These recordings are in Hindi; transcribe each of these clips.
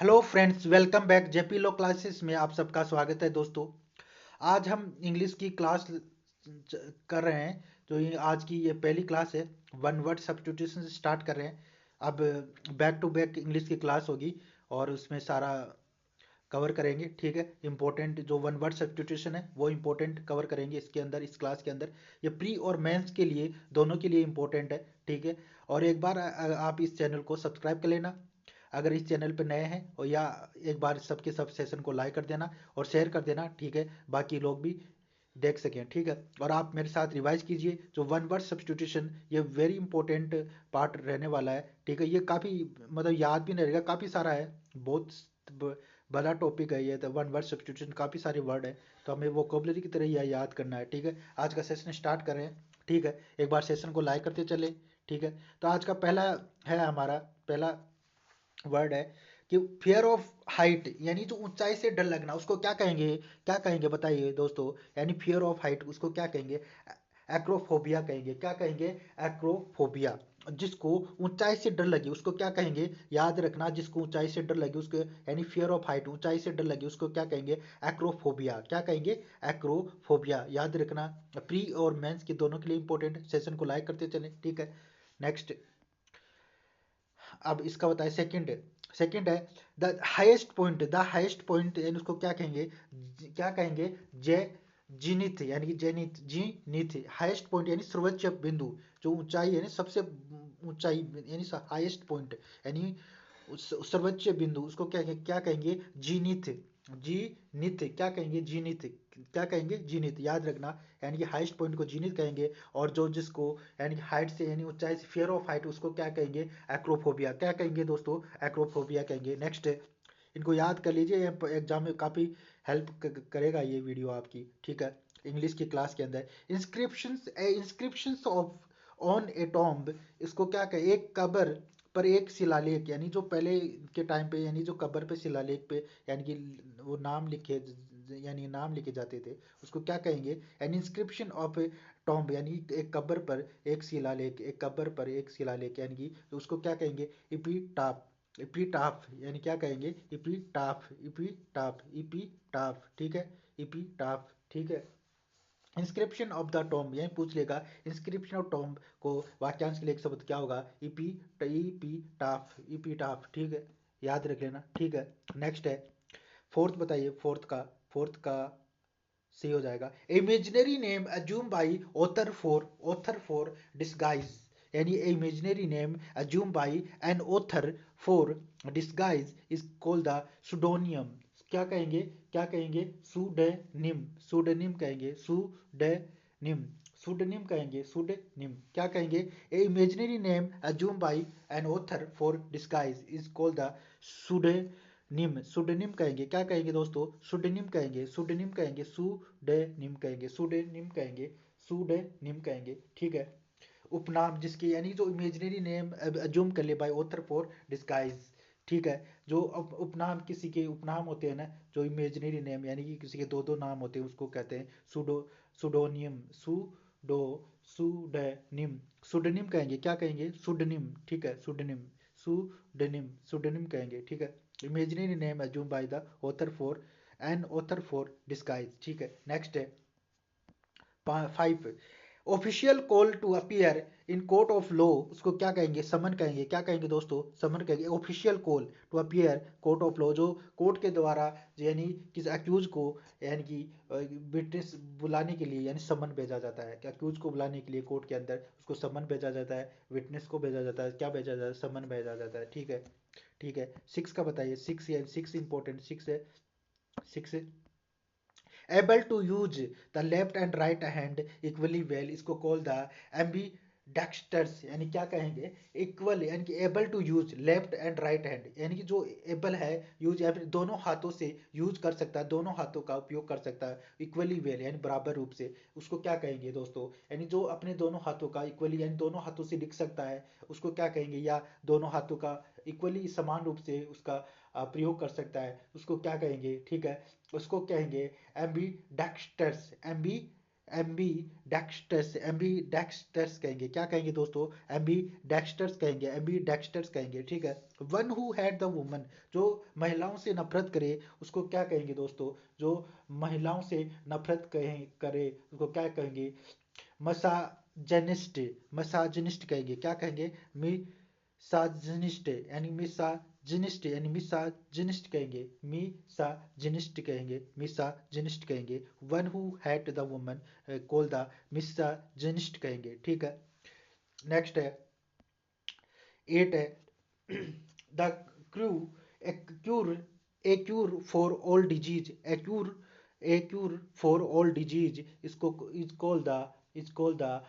Hello friends, welcome back JP law classes में आप सबका स्वागत है दोस्तों। आज हम इंग्लिश की क्लास कर रहे हैं। आज की ये पहली क्लास है। वन वर्ड सब्स्टिट्यूशन से स्टार्ट कर रहे हैं। अब बैक टू बैक इंग्लिश की क्लास होगी और उसमें सारा कवर करेंगे। ठीक है, इंपॉर्टेंट जो वन वर्ड सब्स्टिट्यूशन है वो इंपॉर्टेंट कवर करेंगे इसके अंदर, इस क्लास के अंदर। ये प्री और मेंस के लिए, दोनों के लिए इंपॉर्टेंट है। ठीक है, और एक बार आप इस चैनल को सब्सक्राइब कर लेना अगर इस चैनल पर नए हैं, और या एक बार सबके सब सेशन को लाइक कर देना और शेयर कर देना। ठीक है, बाकी लोग भी देख सकें। ठीक है, और आप मेरे साथ रिवाइज कीजिए। जो वन वर्ड सब्स्टिट्यूशन, ये वेरी इंपॉर्टेंट पार्ट रहने वाला है। ठीक है, ये काफ़ी मतलब याद भी नहीं रहेगा, काफ़ी सारा है, बहुत बड़ा टॉपिक है ये। तो वन वर्ड सब्स्टिट्यूशन काफ़ी सारे वर्ड है, तो हमें वोकेबलरी की तरह यह याद करना है। ठीक है, आज का सेशन स्टार्ट करें। ठीक है, एक बार सेशन को लाइक करते चले। ठीक है, तो आज का पहला है, हमारा पहला वर्ड है कि फियर ऑफ हाइट, यानी जो ऊंचाई से डर लगना, उसको क्या कहेंगे? क्या कहेंगे बताइए दोस्तों? यानी फियर ऑफ हाइट, उसको क्या कहेंगे? एक्रोफोबिया कहेंगे। क्या कहेंगे? एक्रोफोबिया। जिसको ऊंचाई से डर लगे उसको क्या कहेंगे? याद रखना, जिसको ऊंचाई से डर लगे उसको, यानी फियर ऑफ हाइट, ऊंचाई से डर लगे उसको क्या कहेंगे? एक्रोफोबिया। क्या कहेंगे? एक्रोफोबिया, याद रखना। प्री और मेंस के दोनों के लिए इंपॉर्टेंट। सेशन को लाइक करते चले। ठीक है, नेक्स्ट। अब इसका बताए सेकंड। सेकंड है the highest point. The highest point यानी उसको क्या कहेंगे? क्या कहेंगे? जय जीनिथ, यानी कि जैनिथ, जीनिथ। हाईएस्ट पॉइंट यानी सर्वोच्च बिंदु, जो ऊंचाई है ना, सबसे ऊंचाई यानी हाईएस्ट पॉइंट, यानी सर्वोच्च बिंदु, उसको क्या कहेंगे? जीनिथ। जीनिथ क्या कहेंगे? जीनिथ। क्या कहेंगे? जीनिथ, याद रखना। यानी कि हाईएस्ट पॉइंट को जीनिथ कहेंगे। और जो जिसको यानी कि हाइट से, यानी ऊंचाई से फियर ऑफ हाइट, उसको क्या कहेंगे? एक्रोफोबिया। क्या कहेंगे दोस्तों? एक्रोफोबिया कहेंगे। नेक्स्ट, इनको याद कर लीजिए, एग्जाम में काफ़ी हेल्प करेगा ये वीडियो आपकी। ठीक है, इंग्लिश की क्लास के अंदर। Inscriptions of on A tomb, इसको क्या कहे? एक कब्र पर एक शिलालेख, यानी जो पहले के टाइम पे, यानी जो कब्र पे शिलालेख पे, यानी कि वो नाम लिखे, यानी नाम लिखे जाते थे, उसको क्या कहेंगे? N inscription of A tomb, यानी एक कब्र पर एक शिलालेख, एक कब्र पर एक शिलालेख, यानी कि उसको क्या कहेंगे? इपीटाफ। इपीटाफ यानी क्या कहेंगे? इपीटाफ, इपीटाफ, इपीटाफ। ठीक है, इपीटाफ। ठीक है, इंस्क्रिप्शन ऑफ द टॉम्ब, यही पूछ लेगा। इंस्क्रिप्शन ऑफ टॉम्ब को वाक्यांश के लिए एक शब्द क्या होगा? इपीटाफ, इपीटाफ। ठीक है, याद रख लेना। ठीक है, नेक्स्ट है फोर्थ। बताइए फोर्थ का सही हो जाएगा। Imaginary name assume by author for disguise, यानी imaginary name assume by an author for disguise is called the pseudonym. क्या कहेंगे? क्या कहेंगे? सुडेनिम। सुडेनिम कहेंगे। सुडेनिम, सुडेनिम कहेंगे। सुडेनिम क्या कहेंगे? A imaginary name assume by an author for disguise is called the pseudonym. Pseudonym कहेंगे। क्या कहेंगे दोस्तों? सुडेनिम कहेंगे। सुडेनिम कहेंगे। सुडेनिम कहेंगे। सुडेनिम कहेंगे। सुडेनिम कहेंगे। ठीक है, उपनाम जिसके, यानी जो इमेजिनरी नेम अज्यूम कर ले बाय ऑथर फॉर डिस्गाइज। ठीक है, जो उपनाम, किसी के उपनाम होते हैं ना, जो इमेजिनरी नेम, यानी कि किसी के दो दो नाम होते हैं, उसको कहते हैं सुडोनियम। सुडेनिम। सुडेनिम कहेंगे। क्या कहेंगे? सुडेनिम। ठीक है, सुडेनिम, सुडेनिम, सुडेनिम कहेंगे। ठीक है, imaginary name assume by the author for an author for disguise. ठीक है, नेक्स्ट है 5। Official call to appear in court of law, उसको क्या कहेंगे? समन कहेंगे। क्या कहेंगे दोस्तों? समन कहेंगे। Official call to appear court of law, जो कोर्ट के द्वारा, यानी किस अक्यूज को, यानी कि विटनेस बुलाने के लिए, यानी समन भेजा जाता है। अक्यूज को बुलाने के लिए कोर्ट के अंदर उसको समन भेजा जाता है, विटनेस को भेजा जाता है। क्या भेजा जाता है? समन भेजा जाता है। ठीक है, ठीक है। 6 का बताइए। 6 इंपॉर्टेंट। 6 है। 6 able to use the left and right hand equally well, इसको कॉल द एम्बीडेक्स्टर्स, यानी क्या कहेंगे? इक्वल, यानी कि able to use left and right hand, यानी कि जो एबल है यूज, या फिर दोनों हाथों से यूज कर सकता है, दोनों हाथों का उपयोग कर सकता है इक्वली वेल, यानी बराबर रूप से, उसको क्या कहेंगे दोस्तों? यानी जो अपने दोनों हाथों का इक्वली, यानी दोनों हाथों से लिख सकता है, उसको क्या कहेंगे? या दोनों हाथों का इक्वली, समान रूप से उसका प्रयोग कर सकता है, उसको क्या कहेंगे? ठीक है, उसको कहेंगे एम्बी डेक्स्टर्स। एम्बी एम्बी डेक्स्टर्स कहेंगे, क्या कहेंगे दोस्तों, एम्बी डेक्स्टर्स कहेंगे, एम्बी डेक्स्टर्स कहेंगे, ठीक है। One who had the woman, जो महिलाओं से नफरत करे उसको क्या कहेंगे दोस्तों, जो महिलाओं से नफरत करे उसको क्या कहेंगे, मसाजनिस्ट, मसाजनिस्ट कहेंगे, क्या कहेंगे, मिसाजनिस्ट यानी मिसाजनिस्ट यानी मिसाजनिस्ट कहेंगे, मिसाजनिस्ट कहेंगे, मिसाजनिस्ट कहेंगे। One who hate the woman call the misogynist कहेंगे, ठीक है। नेक्स्ट है 8 है the crew a cure a cure for all disease, a cure for all disease, इसको is called the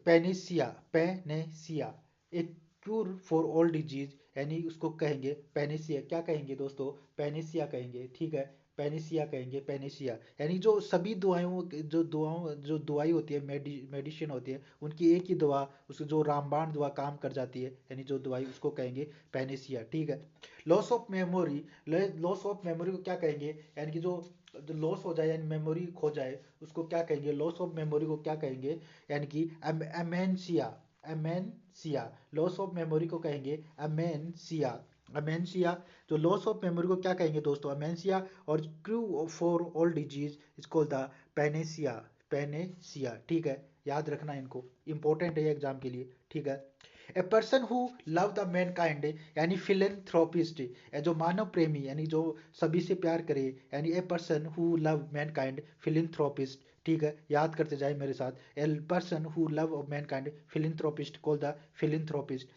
panacea, panacea, एक क्यूर फॉर ऑल डिजीज यानी उसको कहेंगे पेनिसिया, क्या कहेंगे दोस्तों, पेनिसिया कहेंगे, ठीक है। पेनिसिया कहेंगे, पेनिसिया यानी जो सभी दवाओं जो दवाई होती है, मेडिसिन होती है, उनकी एक ही दवा, उसकी जो रामबाण दवा काम कर जाती है, यानी जो दवाई उसको कहेंगे पेनिसिया, ठीक है। Loss of memory, loss of memory को क्या कहेंगे, यानी कि जो लॉस हो जाए यानी मेमोरी खो जाए उसको क्या कहेंगे, लॉस ऑफ मेमोरी को क्या कहेंगे, यानी कि एमेंसिया, एमेंसिया, लॉस ऑफ मेमोरी को कहेंगे एमेंसिया, एमेंसिया। जो लॉस ऑफ मेमोरी को क्या कहेंगे दोस्तों, एमेंसिया, और crew for all disease is called the Panacea, Panacea, ठीक है। याद रखना इनको, इंपॉर्टेंट है एग्जाम के लिए, ठीक है। ए person who love the Mankind यानी फिलेंथ्रोपिस्ट, जो मानव प्रेमी यानी जो सभी से प्यार करे, यानी ए person who love Mankind philanthropist, ठीक है। याद करते जाए मेरे साथ, ए person who love Mankind philanthropist call the philanthropist.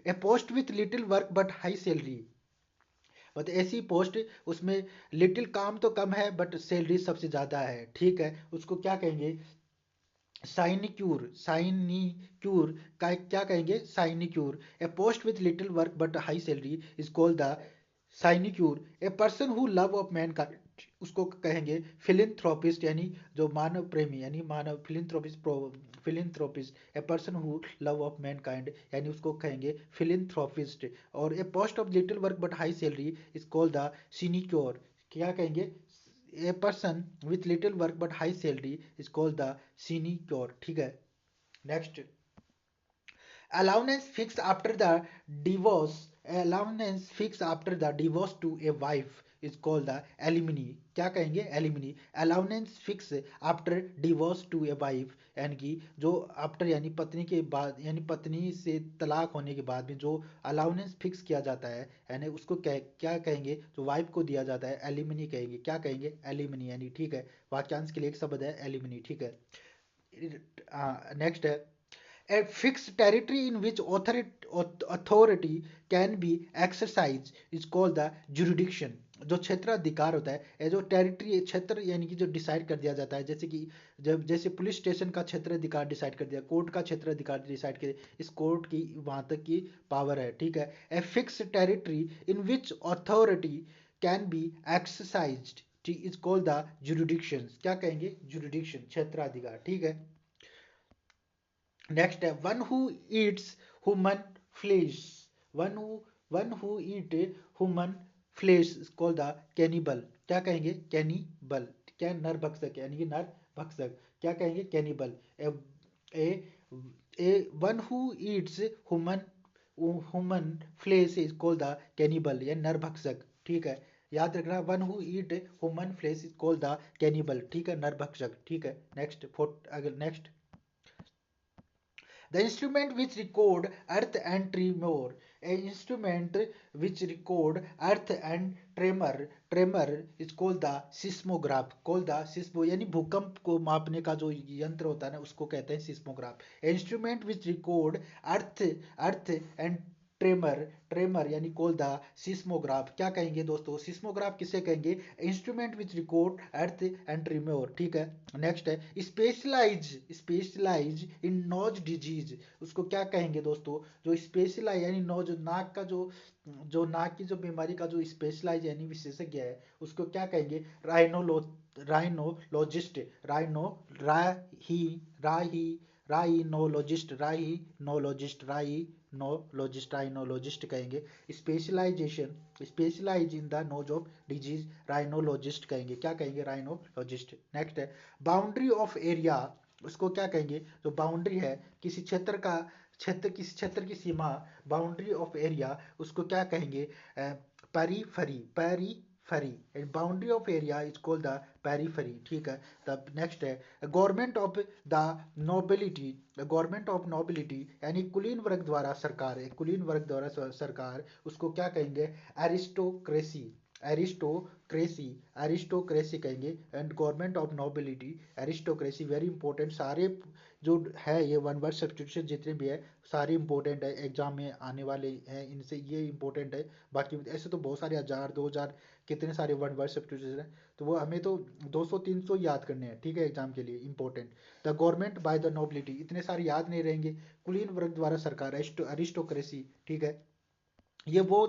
A post with little work but high salary, मतलब ऐसी पोस्ट उसमें लिटिल काम तो कम है बट सैलरी सबसे ज्यादा है, ठीक है, उसको क्या कहेंगे, साइनिक्यूर, साइनिक्यूर का क्या कहेंगे, sinecure. A post with little work but high salary is called the sinecure. A person who love of मैन का उसको कहेंगे फिलिंथ्रोपिस्ट, यानी जो मानव प्रेमी यानी मानव philanthropist, philanthropist. A person who love of mankind यानी उसको कहेंगे फिलिंथ्रोपिस्ट। और a post of little work but high salary is called the sinecure, क्या कहेंगे, a person with little work but high salary is called the सिनिक्योर, ठीक है। Next, allowance fixed after the divorce, allowance fixed after the divorce to a wife is called the alimony, क्या कहेंगे, alimony। allowance fix after divorce to a wife यानी कि जो आफ्टर यानी पत्नी के बाद यानी पत्नी से तलाक होने के बाद में जो अलाउंस फिक्स किया जाता है, यानी उसको क्या कहेंगे, जो वाइफ को दिया जाता है एलिमनी कहेंगे, क्या कहेंगे, एलिमनी, यानी ठीक है। वाक्यांश के लिए एक शब्द है एलिमनी, ठीक है। नेक्स्ट है a fixed territory in which authority can be exercised is called the jurisdiction, जो क्षेत्राधिकार होता है, ये जो टेरिटरी क्षेत्र यानी कि जो डिसाइड कर दिया जाता है, जैसे कि जब जैसे पुलिस स्टेशन का क्षेत्राधिकार डिसाइड कर दिया, कोर्ट का क्षेत्राधिकार डिसाइड कर, इस कोर्ट की वहां तक की पावर है, ठीक है। A fix territory in which authority can be exercised is called the jurisdiction, क्या कहेंगे, जुरिडिक्शन, क्षेत्राधिकार, ठीक है। नेक्स्ट है one who eats human flesh, one who eat human flesh called the cannibal, क्या कहेंगे, कैनिबल, क्या नरभक्षक यानी कि नरभक्षक, क्या कहेंगे, cannibal. A a one who eats human human flesh is called the cannibal, या नरभक्षक, ठीक है। याद रखना, one who eat human flesh is called the cannibal, ठीक है, नरभक्षक, ठीक है। Next next, the instrument which record earth and tremor, a instrument which record earth and tremor is called the seismograph, called the seismo यानी भूकंप को मापने का जो यंत्र होता है ना उसको कहते हैं seismograph। Instrument which record earth and tremor यानी कॉल द सिस्मोग्राफ, क्या कहेंगे दोस्तों, सिस्मोग्राफ किसे कहेंगे, instrument which record earth and tremor, ठीक है। नेक्स्ट है स्पेशलाइज इन नोज डिजीज, उसको क्या कहेंगे दोस्तों, जो स्पेशलाइज यानी नोज नाक का जो नाक की जो बीमारी का जो स्पेशलाइज यानी विशेषज्ञ है उसको क्या कहेंगे, राइनोलॉजिस्ट, राइनो राही राही राइनोलॉजिस्ट, राइनोलॉजिस्ट, राइनोलॉजिस्ट, राइनोलॉजिस्ट कहेंगे। Specialization, specialize in the nose of disease, rhinologist कहेंगे। क्या कहेंगे? राइनोलॉजिस्ट। नेक्स्ट है बाउंड्री ऑफ एरिया, उसको क्या कहेंगे? जो बाउंड्री है किसी क्षेत्र का, किसी क्षेत्र की सीमा, बाउंड्री ऑफ एरिया, उसको क्या कहेंगे? Periphery, periphery, boundary of area is called the periphery. ठीक है। तब नेक्स्ट है government of the nobility, government of nobility यानी कुलीन वर्ग द्वारा सरकार है, कुलीन वर्ग द्वारा सरकार, उसको क्या कहेंगे? एरिस्टोक्रेसी, एरिस्टोक्रेसी, एरिस्टोक्रेसी कहेंगे। And government of nobility, aristocracy, very important. सारे जो है ये वन वर्ड सब्स्टिट्यूशन जितने भी है सारे इंपॉर्टेंट है, एग्जाम में आने वाले हैं, इनसे ये इंपॉर्टेंट है। बाकी ऐसे तो बहुत सारे 1000 2000 कितने सारे वन वर्ड सब्स्टिट्यूशन है, तो वो हमें तो 200 300 याद करने हैं। ठीक है, एग्जाम के लिए important. The government by the nobility, इतने सारे याद नहीं रहेंगे। कुलीन वर्ग द्वारा सरकार, अरिस्टोक्रेसी। ठीक है, ये वो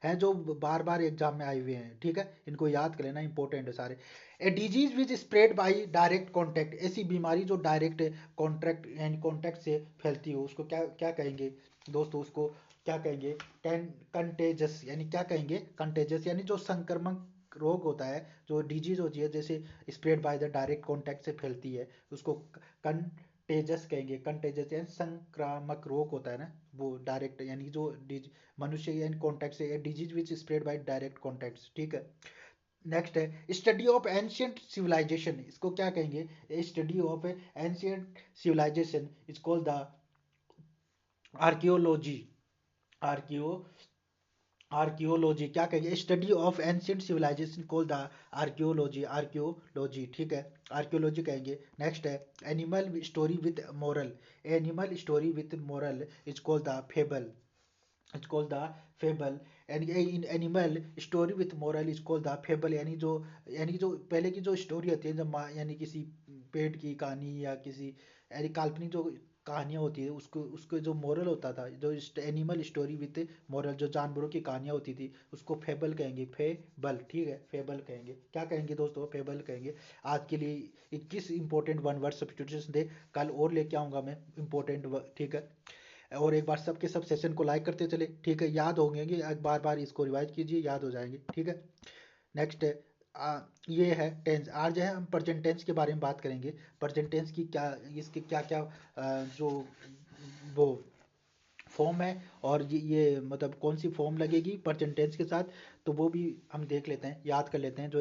हैं जो बार बार एग्जाम में आए हुए हैं। ठीक है, इनको याद कर लेना, इंपॉर्टेंट है सारे। A disease which spread by direct contact, ऐसी बीमारी जो डायरेक्ट कॉन्टैक्ट यानी कॉन्टैक्ट से फैलती हो, उसको क्या क्या कहेंगे दोस्तों? उसको क्या कहेंगे? कंटेजस, यानी क्या कहेंगे? कंटेजस, यानी जो संक्रमक रोग होता है, जो डिजीज होती है जैसे spread by the direct contact से फैलती है, उसको कंटेजस कहेंगे। कंटेजस यानी संक्रामक रोग होता है ना, वो डायरेक्ट यानी जो मनुष्य यानी कॉन्टैक्ट से, disease which spread by direct contacts. ठीक है। नेक्स्ट है स्टडी ऑफ एंशियंट सिविलाइजेशन, इसको क्या कहेंगे? Study of ancient civilisation is called the archaeology, archaeo archaeology क्या कहेंगे? Study of ancient civilisation called the archaeology, archaeology. ठीक है, आर्कियोलॉजी कहेंगे। नेक्स्ट है animal story with moral, animal story with moral is called the fable, is called the fable. And in animal story with moral is called the fable, यानी जो पहले की जो स्टोरी होती है, जब यानी किसी पेड़ की कहानी या किसी यानी काल्पनिक जो कहानियाँ होती है, उसको उसको जो मोरल होता था, जो एनिमल स्टोरी विथ मोरल, जो जानवरों की कहानियाँ होती थी, उसको फेबल कहेंगे, फेबल। ठीक है, फेबल कहेंगे। क्या कहेंगे दोस्तों? फेबल कहेंगे। आज के लिए 21 इंपॉर्टेंट वन वर्ड सब्स्टिट्यूशन थे, कल और लेके आऊँगा मैं इंपॉर्टेंट। ठीक है, और एक बार सबके सब सेशन को लाइक करते चले। ठीक है, याद होंगे, बार बार इसको रिवाइज कीजिए, याद हो जाएंगे। ठीक है। नेक्स्ट है ये है टेंस। आज जो है हम प्रेजेंट टेंस के बारे में बात करेंगे। प्रेजेंट टेंस की क्या, इसके क्या क्या जो वो फॉर्म है, और ये मतलब कौन सी फॉर्म लगेगी प्रेजेंट टेंस के साथ, तो वो भी हम देख लेते हैं, याद कर लेते हैं, जो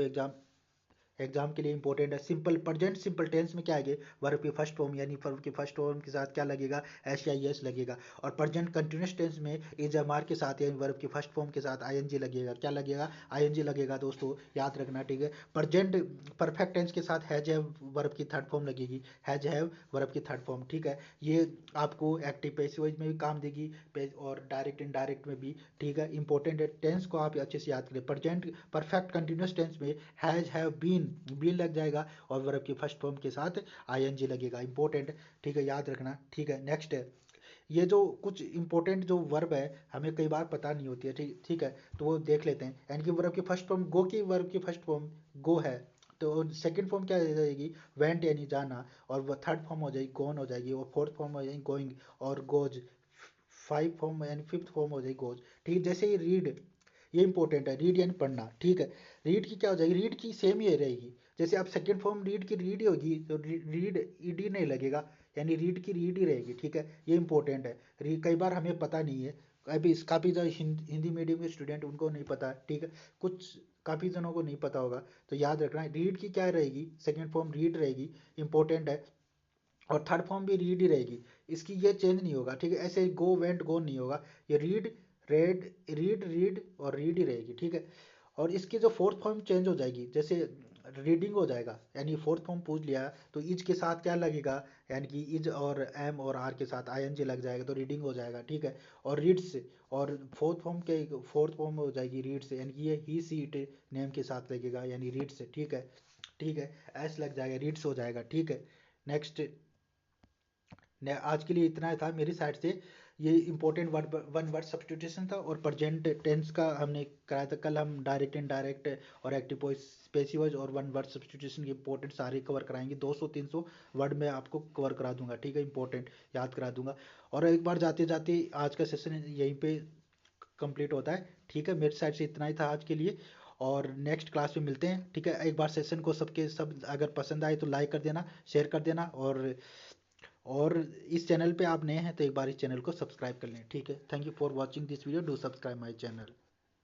एग्जाम के लिए इंपॉर्टेंट है। सिंपल प्रेजेंट सिंपल टेंस में क्या आएगा? वर्ब की फर्स्ट फॉर्म, यानी वर्ब की फर्स्ट फॉर्म के साथ क्या लगेगा? एस या एस लगेगा। और प्रेजेंट कंटिन्यूस टेंस में इज एम आर के साथ यानी वर्ब की फर्स्ट फॉर्म के साथ आईएनजी लगेगा। क्या लगेगा? आईएनजी लगेगा दोस्तों, याद रखना। ठीक है, प्रेजेंट परफेक्ट टेंस के साथ हैज हैव वर्ब की थर्ड फॉर्म लगेगी, हैज हैव वर्ब की थर्ड फॉर्म। ठीक है, ये आपको एक्टिव पैसिव वॉइस में भी काम देगी, और डायरेक्ट इनडायरेक्ट में भी। ठीक है, इंपॉर्टेंट है, टेंस को आप अच्छे से याद करें। प्रेजेंट परफेक्ट कंटिन्यूस टेंस में हैज हैव बीन लग जाएगा, और वर्ब की फर्स्ट फॉर्म के साथ आईएनजी लगेगा। इंपॉर्टेंट। ठीक है, याद रखना। ठीक है, नेक्स्ट है ये जो कुछ इंपॉर्टेंट जो वर्ब है हमें कई बार पता नहीं होती है। ठीक ठीक है, तो वो देख लेते हैं। यानी कि वर्ब की फर्स्ट फॉर्म गो की, वर्ब की फर्स्ट फॉर्म गो है, तो सेकंड फॉर्म क्या हो जाएगी? वेंट यानी जाना, और वो थर्ड फॉर्म हो जाएगी गोन हो जाएगी, और फोर्थ फॉर्म हो जाएगी गोइंग और गोज, फाइव फॉर्म यानी फिफ्थ फॉर्म हो जाएगी गोज। ठीक, जैसे ही रीड, ये इंपॉर्टेंट है, रीड यानी पढ़ना। ठीक है, रीड की क्या हो जाएगी? रीड की सेम ही रहेगी। जैसे आप सेकंड फॉर्म रीड की रीड ही होगी, तो रीड ईडी नहीं लगेगा, यानी रीड की रीड ही रहेगी। ठीक है, ये इंपॉर्टेंट है, कई बार हमें पता नहीं है, अभी काफ़ी जो हिंदी मीडियम के स्टूडेंट उनको नहीं पता। ठीक है, कुछ काफ़ी जनों को नहीं पता होगा, तो याद रखना रीड की क्या रहेगी? सेकंड फॉर्म रीड रहेगी, इंपॉर्टेंट है। और थर्ड फॉर्म भी रीड ही रहेगी, इसकी ये चेंज नहीं होगा। ठीक है, ऐसे गो वेंट गो नहीं होगा, ये रीड रेड, रीड और रीड ही रहेगी। ठीक है, और इसकी जो फोर्थ फॉर्म चेंज हो जाएगी, जैसे रीडिंग हो जाएगा, यानी फोर्थ फॉर्म पूछ लिया तो इज के साथ क्या लगेगा? यानी कि इज और एम और आर के साथ आईएनजी लग जाएगा, तो रीडिंग हो जाएगा। ठीक है, और रीड्स, और फोर्थ फॉर्म हो जाएगी रीड्स, यानी कि ये ही सी इट नेम के साथ लगेगा, यानी रीड्स। ठीक है, ठीक है, एस लग जाएगा, रीड्स हो जाएगा। ठीक है, नेक्स्ट, आज के लिए इतना ही था मेरी साइड से। ये important word, one word substitution था, और प्रेजेंट टेंस का हमने कराया था कल। हम डायरेक्ट इनडायरेक्ट और एक्टिव वॉइस, पैसिव वॉइस और वन वर्ड सब्स्टिट्यूशन के इंपॉर्टेंट सारे कवर कराएंगे। 200-300 वर्ड में आपको कवर करा दूंगा, ठीक है, इंपॉर्टेंट याद करा दूंगा। और एक बार जाते जाते आज का सेशन यहीं पे कंप्लीट होता है, ठीक है। मेरी साइड से इतना ही था आज के लिए, और नेक्स्ट क्लास में मिलते हैं, ठीक है। एक बार सेशन को सबके सब अगर पसंद आए तो लाइक कर देना, शेयर कर देना, और इस चैनल पे आप नए हैं तो एक बार इस चैनल को सब्सक्राइब कर लें, ठीक है। Thank you for watching this video, do subscribe my channel.